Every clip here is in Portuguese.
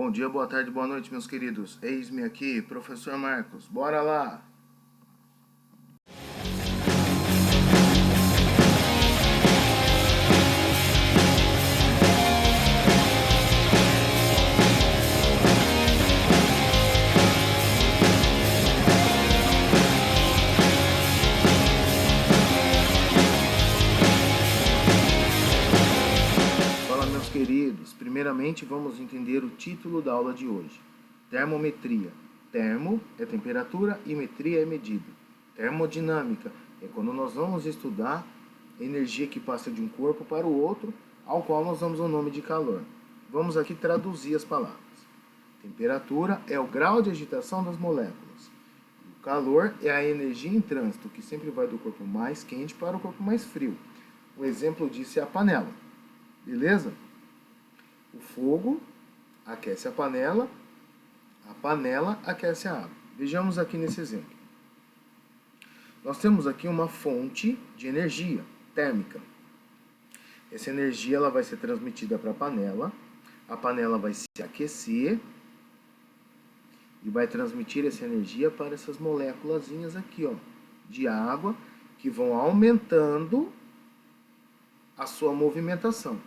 Bom dia, boa tarde, boa noite, meus queridos. Eis-me aqui, professor Marcos. Bora lá! Fala, meus queridos. Primeiramente, vamos entender o título da aula de hoje. Termometria. Termo é temperatura e metria é medida. Termodinâmica é quando nós vamos estudar energia que passa de um corpo para o outro, ao qual nós damos o nome de calor. Vamos aqui traduzir as palavras. Temperatura é o grau de agitação das moléculas. O calor é a energia em trânsito, que sempre vai do corpo mais quente para o corpo mais frio. O exemplo disso é a panela. Beleza? O fogo aquece a panela aquece a água. Vejamos aqui nesse exemplo. Nós temos aqui uma fonte de energia térmica. Essa energia ela vai ser transmitida para a panela vai se aquecer e vai transmitir essa energia para essas moléculazinhas aqui, ó, de água, que vão aumentando a sua movimentação.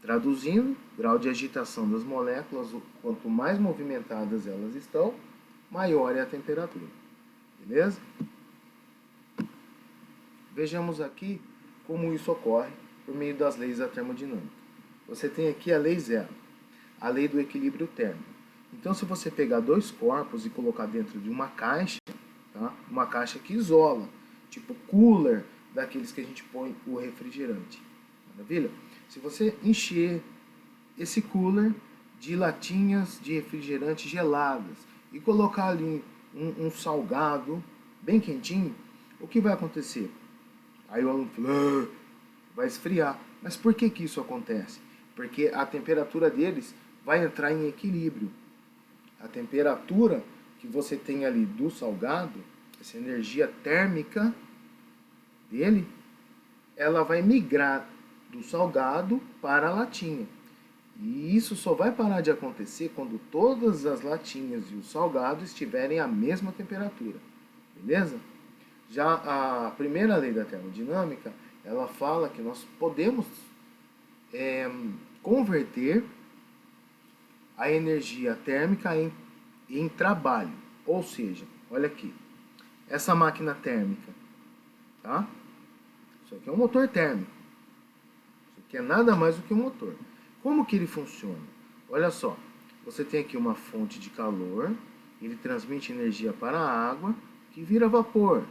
Traduzindo, grau de agitação das moléculas, quanto mais movimentadas elas estão, maior é a temperatura. Beleza? Vejamos aqui como isso ocorre por meio das leis da termodinâmica. Você tem aqui a lei zero, a lei do equilíbrio térmico. Então, se você pegar dois corpos e colocar dentro de uma caixa, tá? Uma caixa que isola, tipo cooler, daqueles que a gente põe o refrigerante. Maravilha? Se você encher esse cooler de latinhas de refrigerante geladas e colocar ali um salgado bem quentinho, o que vai acontecer? Aí o aluno fala, vai esfriar. Mas por que isso acontece? Porque a temperatura deles vai entrar em equilíbrio. A temperatura que você tem ali do salgado, essa energia térmica dele, ela vai migrar do salgado para a latinha. E isso só vai parar de acontecer quando todas as latinhas e o salgado estiverem à mesma temperatura. Beleza? Já a primeira lei da termodinâmica, ela fala que nós podemos converter a energia térmica em trabalho. Ou seja, olha aqui, essa máquina térmica, tá? Isso aqui é um motor térmico. Isso aqui é nada mais do que um motor. Como que ele funciona? Olha só, você tem aqui uma fonte de calor, ele transmite energia para a água, que vira vapor.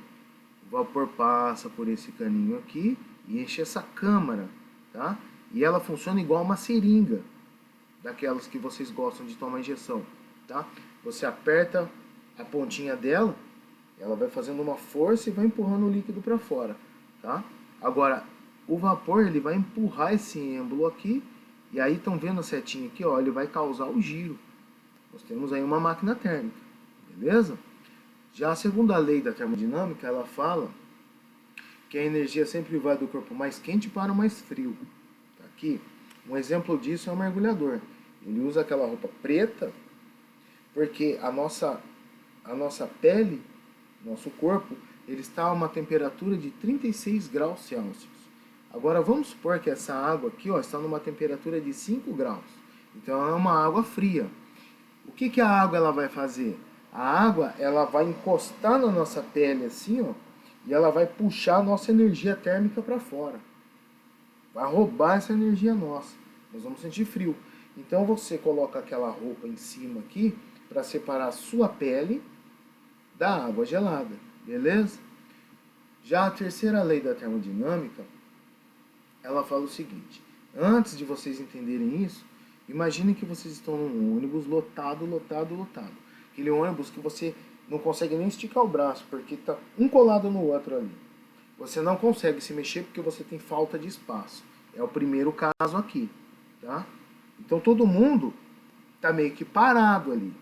O vapor passa por esse caninho aqui e enche essa câmara, tá? E ela funciona igual uma seringa, daquelas que vocês gostam de tomar injeção, tá? Você aperta a pontinha dela, ela vai fazendo uma força e vai empurrando o líquido para fora, tá? Agora, o vapor ele vai empurrar esse êmbolo aqui, e aí estão vendo a setinha aqui, ó, ele vai causar o giro. Nós temos aí uma máquina térmica, beleza? Já a segunda lei da termodinâmica, ela fala que a energia sempre vai do corpo mais quente para o mais frio. Tá aqui, um exemplo disso é o mergulhador. Ele usa aquela roupa preta porque a nossa pele, nosso corpo, ele está a uma temperatura de 36 graus Celsius. Agora vamos supor que essa água aqui, ó, está numa temperatura de 5 graus. Então é uma água fria. O que a água ela vai fazer? A água ela vai encostar na nossa pele assim, ó, e ela vai puxar a nossa energia térmica para fora. Vai roubar essa energia nossa. Nós vamos sentir frio. Então você coloca aquela roupa em cima aqui para separar a sua pele da água gelada, beleza? Já a terceira lei da termodinâmica, ela fala o seguinte: antes de vocês entenderem isso, imaginem que vocês estão num ônibus lotado. Aquele ônibus que você não consegue nem esticar o braço, porque está um colado no outro ali. Você não consegue se mexer porque você tem falta de espaço. É o primeiro caso aqui, tá? Então todo mundo está meio que parado ali,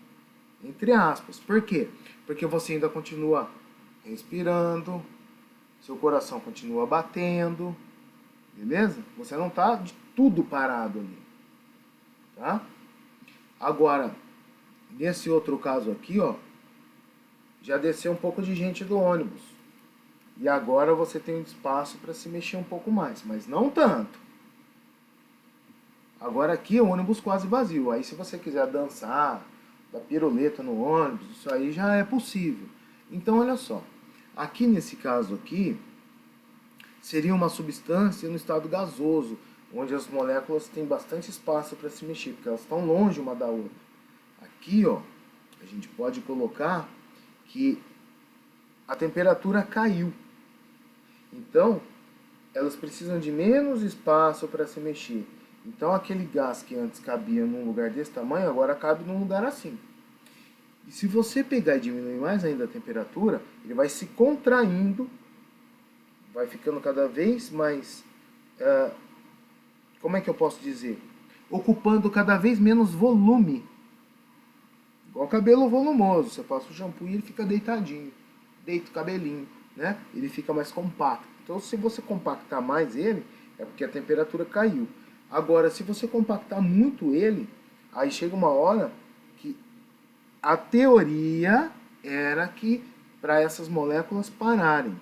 entre aspas. Por quê? Porque você ainda continua respirando, seu coração continua batendo, beleza? Você não está de tudo parado ali, tá? Agora, nesse outro caso aqui, ó, já desceu um pouco de gente do ônibus. E agora você tem espaço para se mexer um pouco mais, mas não tanto. Agora aqui é o ônibus quase vazio. Aí se você quiser dançar, dar piruleta no ônibus, isso aí já é possível. Então olha só, aqui nesse caso aqui, seria uma substância no estado gasoso, onde as moléculas têm bastante espaço para se mexer, porque elas estão longe uma da outra. Aqui, ó, a gente pode colocar que a temperatura caiu. Então, elas precisam de menos espaço para se mexer. Então, aquele gás que antes cabia num lugar desse tamanho, agora cabe num lugar assim. E se você pegar e diminuir mais ainda a temperatura, ele vai se contraindo, vai ficando cada vez mais, como é que eu posso dizer? Ocupando cada vez menos volume. Igual cabelo volumoso, você passa o shampoo e ele fica deitadinho, deita o cabelinho, né? Ele fica mais compacto. Então, se você compactar mais ele, é porque a temperatura caiu. Agora, se você compactar muito ele, aí chega uma hora que a teoria era que para essas moléculas pararem.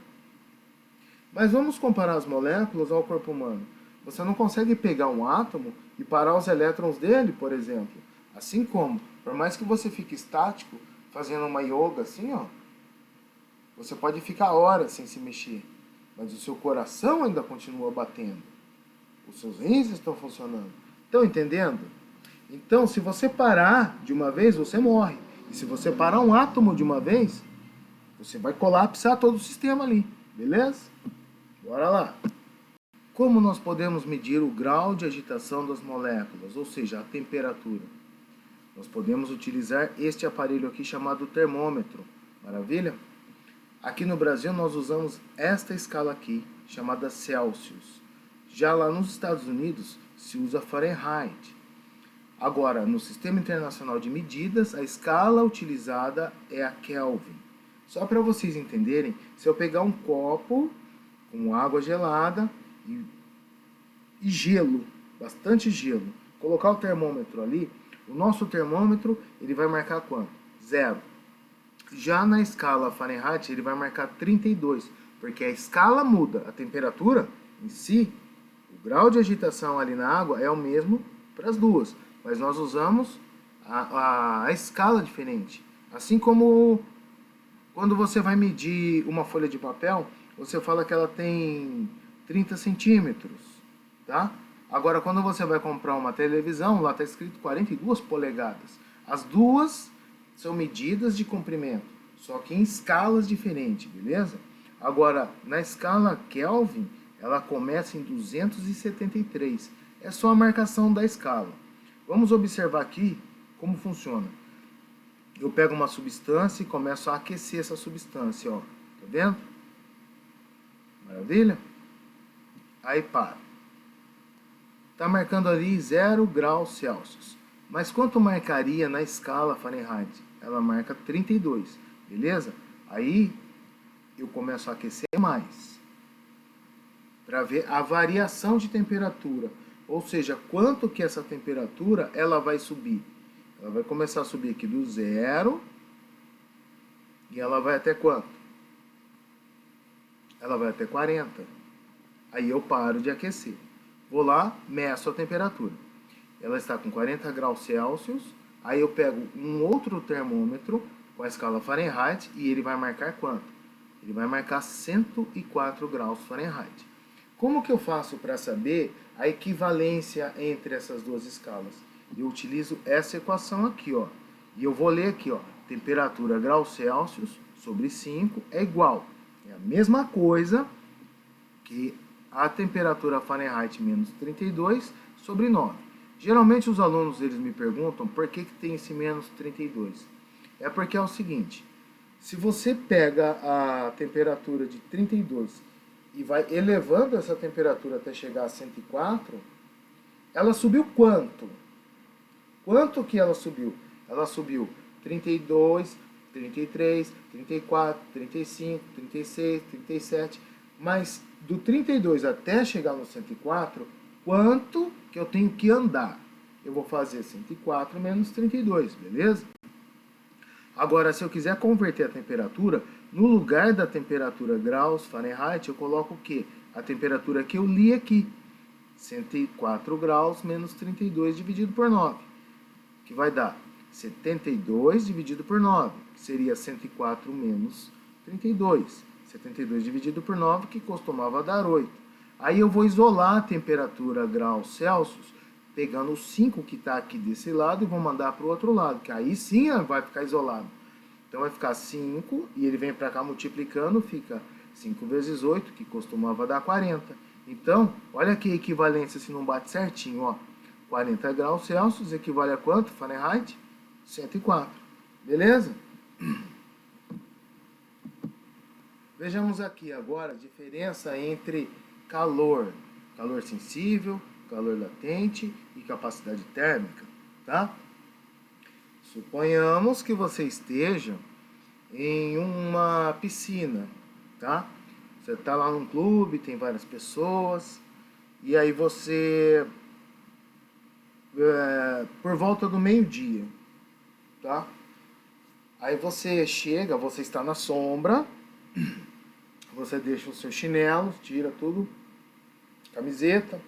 Mas vamos comparar as moléculas ao corpo humano. Você não consegue pegar um átomo e parar os elétrons dele, por exemplo. Assim como, por mais que você fique estático, fazendo uma yoga assim, ó, você pode ficar horas sem se mexer, mas o seu coração ainda continua batendo. Os seus rins estão funcionando. Estão entendendo? Então, se você parar de uma vez, você morre. E se você parar um átomo de uma vez, você vai colapsar todo o sistema ali. Beleza? Bora lá. Como nós podemos medir o grau de agitação das moléculas, ou seja, a temperatura? Nós podemos utilizar este aparelho aqui chamado termômetro. Maravilha? Aqui no Brasil nós usamos esta escala aqui, chamada Celsius. Já lá nos Estados Unidos se usa Fahrenheit. Agora, no Sistema Internacional de Medidas, a escala utilizada é a Kelvin. Só para vocês entenderem, se eu pegar um copo com água gelada e gelo, bastante gelo, colocar o termômetro ali, o nosso termômetro ele vai marcar quanto? 0. Já na escala Fahrenheit ele vai marcar 32, porque a escala muda, a temperatura em si, o grau de agitação ali na água é o mesmo para as duas, mas nós usamos a escala diferente. Assim como quando você vai medir uma folha de papel, você fala que ela tem 30 centímetros, tá? Agora, quando você vai comprar uma televisão, lá está escrito 42 polegadas. As duas são medidas de comprimento, só que em escalas diferentes, beleza? Agora, na escala Kelvin, ela começa em 273. É só a marcação da escala. Vamos observar aqui como funciona. Eu pego uma substância e começo a aquecer essa substância, ó. Tá vendo? Maravilha? Aí para. Tá marcando ali 0 graus Celsius. Mas quanto marcaria na escala Fahrenheit? Ela marca 32, beleza? Aí eu começo a aquecer mais, para ver a variação de temperatura, ou seja, quanto que essa temperatura ela vai subir. Ela vai começar a subir aqui do 0 e ela vai até quanto? Ela vai até 40. Aí eu paro de aquecer. Vou lá, meço a temperatura. Ela está com 40 graus Celsius. Aí eu pego um outro termômetro com a escala Fahrenheit e ele vai marcar quanto? Ele vai marcar 104 graus Fahrenheit. Como que eu faço para saber a equivalência entre essas duas escalas? Eu utilizo essa equação aqui, ó. E eu vou ler aqui, ó. Temperatura graus Celsius sobre 5 é igual. É a mesma coisa que a temperatura Fahrenheit menos 32 sobre 9. Geralmente os alunos eles me perguntam por que tem esse menos 32. É porque é o seguinte, se você pega a temperatura de 32 e vai elevando essa temperatura até chegar a 104, ela subiu quanto? Quanto que ela subiu? Ela subiu 32, 33, 34, 35, 36, 37, mas do 32 até chegar no 104, quanto que eu tenho que andar? eu vou fazer 104 menos 32, beleza? Agora, se eu quiser converter a temperatura, no lugar da temperatura graus Fahrenheit, eu coloco o quê? A temperatura que eu li aqui. 104 graus menos 32 dividido por 9, que vai dar 72 dividido por 9, que seria 104 menos 32. 72 dividido por 9, que costumava dar 8. Aí eu vou isolar a temperatura graus Celsius, pegando o 5 que está aqui desse lado e vou mandar para o outro lado, que aí sim vai ficar isolado. Então vai ficar 5 e ele vem para cá multiplicando, fica 5 vezes 8, que costumava dar 40. Então, olha aqui a equivalência se não bate certinho, ó. 40 graus Celsius equivale a quanto, Fahrenheit? 104. Beleza? Vejamos aqui agora a diferença entre calor sensível, calor latente e capacidade térmica, tá? Suponhamos que você esteja em uma piscina, tá? Você está lá num clube, tem várias pessoas, e aí você, por volta do meio-dia, tá? Aí você chega, você está na sombra, você deixa os seus chinelos, tira tudo, camiseta,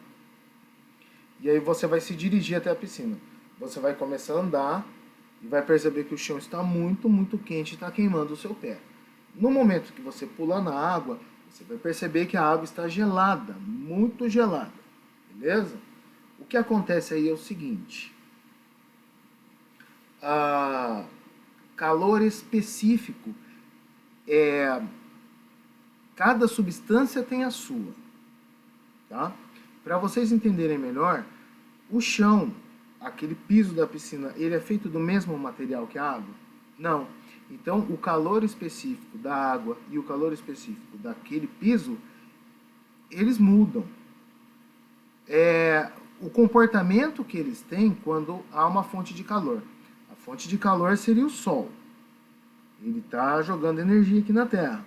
e aí você vai se dirigir até a piscina. Você vai começar a andar e vai perceber que o chão está muito, muito quente e está queimando o seu pé. No momento que você pula na água, você vai perceber que a água está gelada, muito gelada, beleza? O que acontece aí é o seguinte: calor específico, cada substância tem a sua, tá? Para vocês entenderem melhor, o chão, aquele piso da piscina, ele é feito do mesmo material que a água? Não. Então, o calor específico da água e o calor específico daquele piso, eles mudam. O comportamento que eles têm quando há uma fonte de calor. A fonte de calor seria o Sol. Ele está jogando energia aqui na Terra.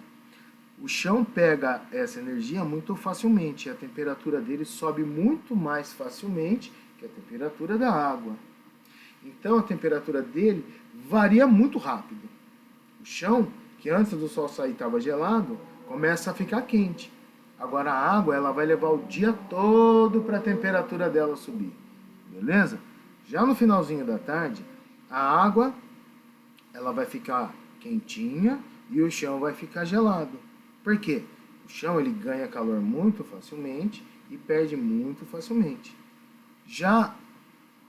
O chão pega essa energia muito facilmente. A temperatura dele sobe muito mais facilmente que a temperatura da água. Então, a temperatura dele varia muito rápido. O chão, que antes do sol sair estava gelado, começa a ficar quente. Agora a água, ela vai levar o dia todo para a temperatura dela subir. Beleza? Já no finalzinho da tarde, a água, ela vai ficar quentinha e o chão vai ficar gelado. Por quê? O chão, ele ganha calor muito facilmente e perde muito facilmente. Já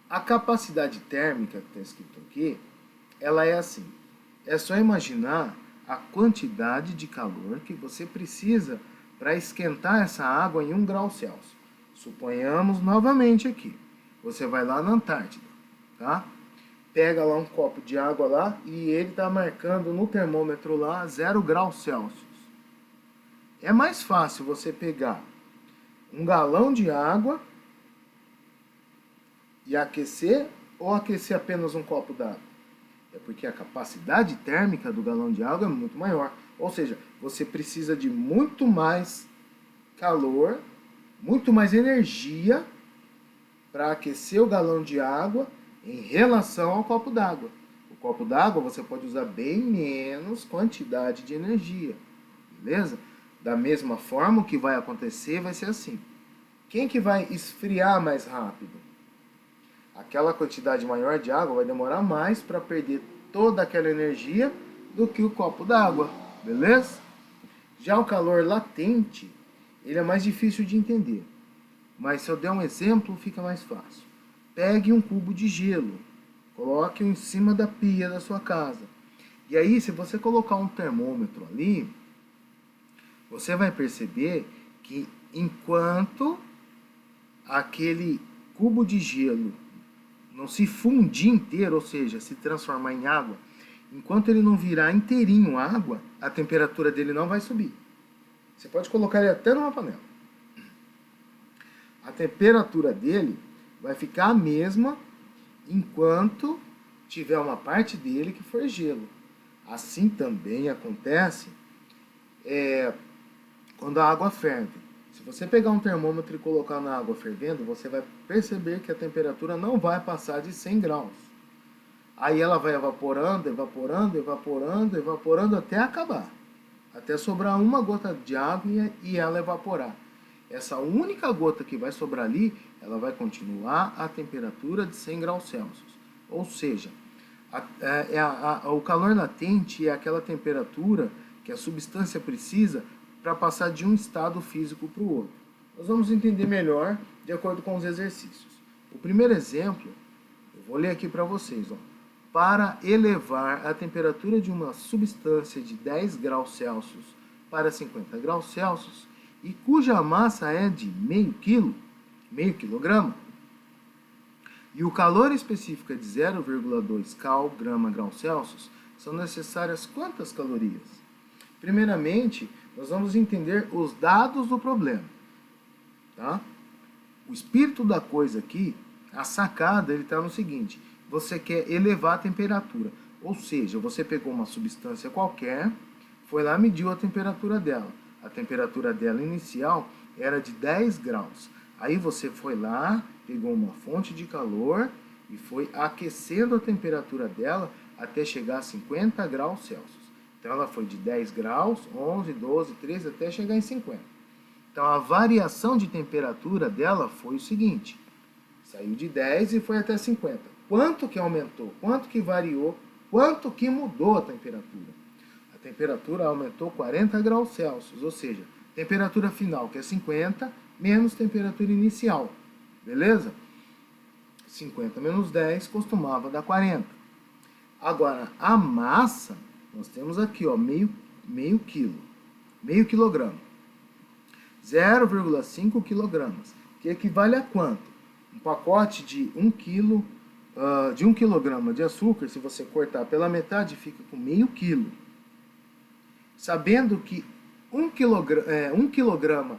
a capacidade térmica que está escrito aqui, ela é assim. É só imaginar a quantidade de calor que você precisa para esquentar essa água em 1 grau Celsius. Suponhamos novamente aqui. Você vai lá na Antártida, tá? Pega lá um copo de água lá e ele está marcando no termômetro lá 0 graus Celsius. É mais fácil você pegar 1 galão de água e aquecer ou aquecer apenas um copo d'água? É porque a capacidade térmica do galão de água é muito maior. Ou seja, você precisa de muito mais calor, muito mais energia para aquecer o galão de água em relação ao copo d'água. O copo d'água você pode usar bem menos quantidade de energia, beleza? Da mesma forma, o que vai acontecer vai ser assim. Quem que vai esfriar mais rápido? Aquela quantidade maior de água vai demorar mais para perder toda aquela energia do que o copo d'água, beleza? Já o calor latente, ele é mais difícil de entender. Mas se eu der um exemplo, fica mais fácil. Pegue um cubo de gelo, coloque-o em cima da pia da sua casa. E aí, se você colocar um termômetro ali, você vai perceber que enquanto aquele cubo de gelo não se fundir inteiro, ou seja, se transformar em água, enquanto ele não virar inteirinho água, a temperatura dele não vai subir. Você pode colocar ele até numa panela. A temperatura dele vai ficar a mesma enquanto tiver uma parte dele que for gelo. Assim também acontece quando a água ferve. Se você pegar um termômetro e colocar na água fervendo, você vai perceber que a temperatura não vai passar de 100 graus. Aí ela vai evaporando, evaporando, evaporando, evaporando até acabar. Até sobrar uma gota de água e ela evaporar. Essa única gota que vai sobrar ali, ela vai continuar a temperatura de 100 graus Celsius. Ou seja, o calor latente é aquela temperatura que a substância precisa para passar de um estado físico para o outro. Nós vamos entender melhor de acordo com os exercícios. O primeiro exemplo, eu vou ler aqui para vocês. Ó. Para elevar a temperatura de uma substância de 10 graus Celsius para 50 graus Celsius e cuja massa é de meio quilograma, e o calor específico é de 0,2 grau Celsius, são necessárias quantas calorias? Primeiramente, nós vamos entender os dados do problema. Tá? O espírito da coisa aqui, a sacada, ele está no seguinte: você quer elevar a temperatura. Ou seja, você pegou uma substância qualquer, foi lá e mediu a temperatura dela. A temperatura dela inicial era de 10 graus. Aí você foi lá, pegou uma fonte de calor e foi aquecendo a temperatura dela até chegar a 50 graus Celsius. Então ela foi de 10 graus, 11, 12, 13, até chegar em 50. Então a variação de temperatura dela foi o seguinte: saiu de 10 e foi até 50. Quanto que aumentou? Quanto que variou? Quanto que mudou a temperatura? A temperatura aumentou 40 graus Celsius, ou seja, temperatura final, que é 50, menos temperatura inicial. Beleza? 50 menos 10 costumava dar 40. Agora, a massa, nós temos aqui, ó, meio quilograma. 0,5 quilogramas, que equivale a quanto? Um pacote de 1 quilograma de açúcar, se você cortar pela metade, fica com meio quilo. Sabendo que 1 quilograma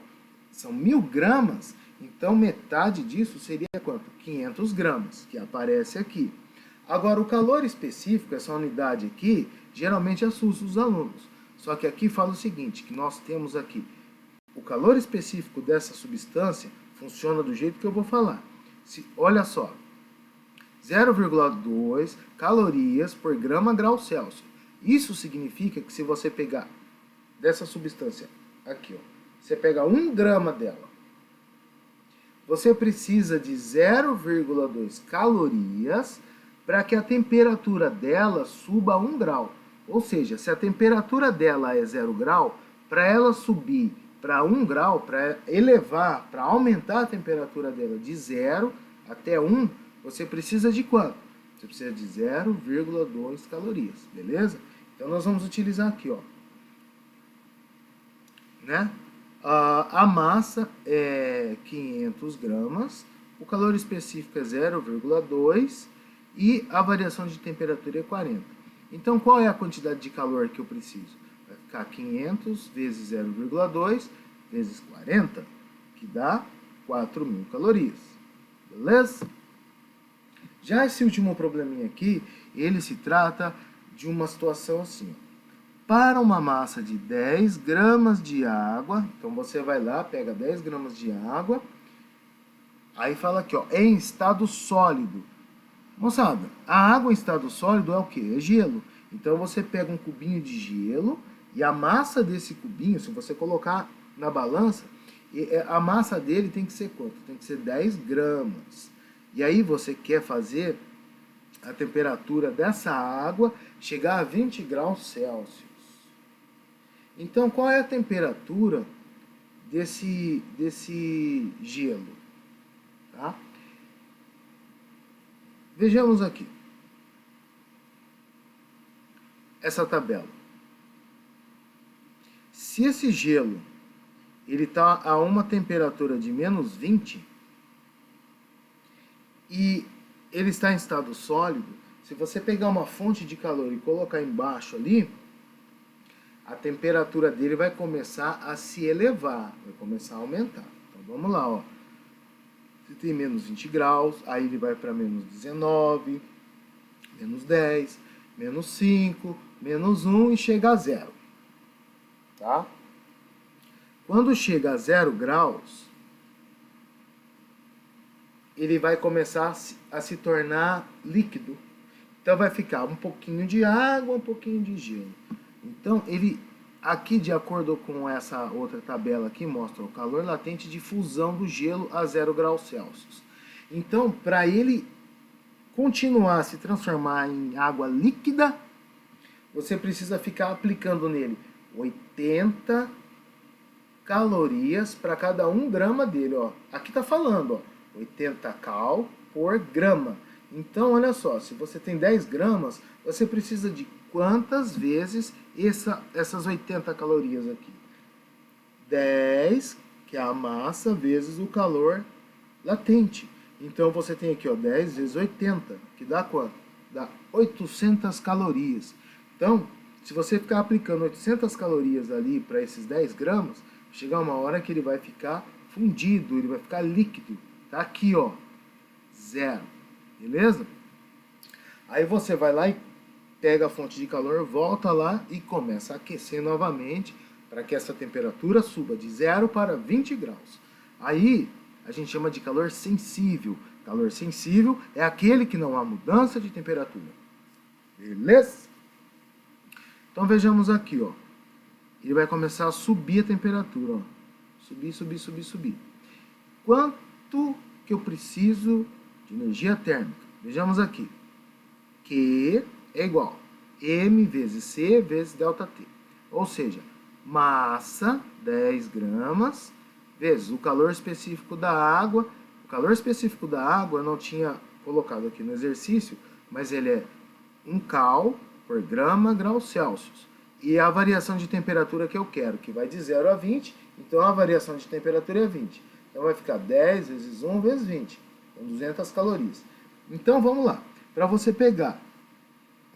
são 1000 gramas, então metade disso seria quanto? 500 gramas, que aparece aqui. Agora, o calor específico, essa unidade aqui, geralmente assusta os alunos. Só que aqui fala o seguinte, que nós temos aqui, o calor específico dessa substância funciona do jeito que eu vou falar. Olha só, 0,2 calorias por grau Celsius. Isso significa que se você pegar dessa substância aqui, ó, você pega 1 grama dela, você precisa de 0,2 calorias para que a temperatura dela suba a 1 grau. Ou seja, se a temperatura dela é 0 grau, para ela subir para 1 grau, para elevar, para aumentar a temperatura dela de 0 até 1, você precisa de quanto? Você precisa de 0,2 calorias, beleza? Então nós vamos utilizar aqui, ó, né? A massa é 500 gramas, o calor específico é 0,2 e a variação de temperatura é 40. Então, qual é a quantidade de calor que eu preciso? Vai ficar 500 vezes 0,2 vezes 40, que dá 4.000 calorias. Beleza? Já esse último probleminha aqui, ele se trata de uma situação assim, ó. Para uma massa de 10 gramas de água, então você vai lá, pega 10 gramas de água, aí fala aqui, ó, em estado sólido. Moçada, a água em estado sólido é o quê? É gelo. Então você pega um cubinho de gelo e a massa desse cubinho, se você colocar na balança, a massa dele tem que ser quanto? Tem que ser 10 gramas. E aí você quer fazer a temperatura dessa água chegar a 20 graus Celsius. Então, qual é a temperatura desse gelo? Tá? Vejamos aqui essa tabela. Se esse gelo ele está a uma temperatura de menos 20 e ele está em estado sólido, se você pegar uma fonte de calor e colocar embaixo ali, a temperatura dele vai começar a se elevar, vai começar a aumentar. Então vamos lá, ó. Você tem menos 20 graus, aí ele vai para menos 19, menos 10, menos 5, menos 1 e chega a 0. Tá? Quando chega a 0 graus, ele vai começar a se tornar líquido. Então vai ficar um pouquinho de água, um pouquinho de gelo. Então ele, aqui de acordo com essa outra tabela aqui, mostra o calor latente de fusão do gelo a 0 graus Celsius. Então, para ele continuar a se transformar em água líquida, você precisa ficar aplicando nele 80 calorias para cada 1 grama dele, ó. Aqui tá falando, ó, 80 cal por grama. Então, olha só, se você tem 10 gramas, você precisa de quantas vezes essas 80 calorias aqui? 10, que é a massa, vezes o calor latente. Então, você tem aqui, ó, 10 vezes 80, que dá quanto? Dá 800 calorias. Então, se você ficar aplicando 800 calorias ali para esses 10 gramas, chegar uma hora que ele vai ficar fundido, ele vai ficar líquido. Tá aqui, ó, 0. Beleza? Aí você vai lá e pega a fonte de calor, volta lá e começa a aquecer novamente para que essa temperatura suba de 0 para 20 graus. Aí a gente chama de calor sensível. Calor sensível é aquele que não há mudança de temperatura. Beleza? Então vejamos aqui, ó. Ele vai começar a subir a temperatura, ó. Subir, subir, subir, subir. Quanto que eu preciso de energia térmica? Vejamos aqui. Q é igual a M vezes C vezes ΔT. Ou seja, massa, 10 gramas, vezes o calor específico da água. O calor específico da água eu não tinha colocado aqui no exercício, mas ele é 1 cal por grama graus Celsius. E a variação de temperatura que eu quero, que vai de 0 a 20, então a variação de temperatura é 20. Então vai ficar 10 vezes 1 vezes 20, com 200 calorias. Então vamos lá, para você pegar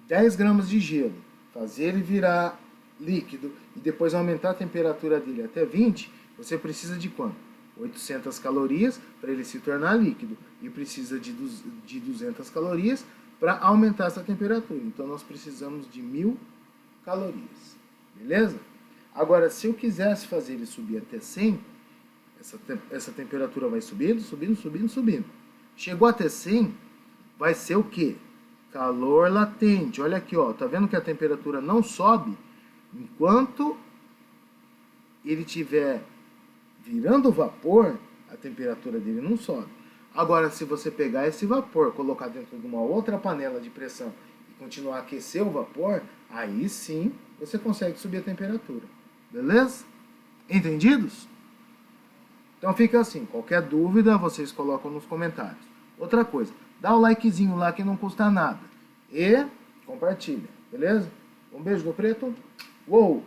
10 gramas de gelo, fazer ele virar líquido e depois aumentar a temperatura dele até 20, você precisa de quanto? 800 calorias para ele se tornar líquido e precisa de 200 calorias para aumentar essa temperatura. Então nós precisamos de 1000 calorias, beleza? Agora, se eu quisesse fazer ele subir até 100, essa temperatura vai subindo, subindo, subindo, subindo. Chegou até 100, vai ser o quê? Calor latente. Olha aqui, ó, tá vendo que a temperatura não sobe enquanto ele estiver virando vapor, a temperatura dele não sobe. Agora, se você pegar esse vapor, colocar dentro de uma outra panela de pressão e continuar a aquecer o vapor, aí sim você consegue subir a temperatura. Beleza? Entendidos? Então fica assim, qualquer dúvida vocês colocam nos comentários. Outra coisa, dá o likezinho lá que não custa nada. E compartilha, beleza? Um beijo do preto. Uou!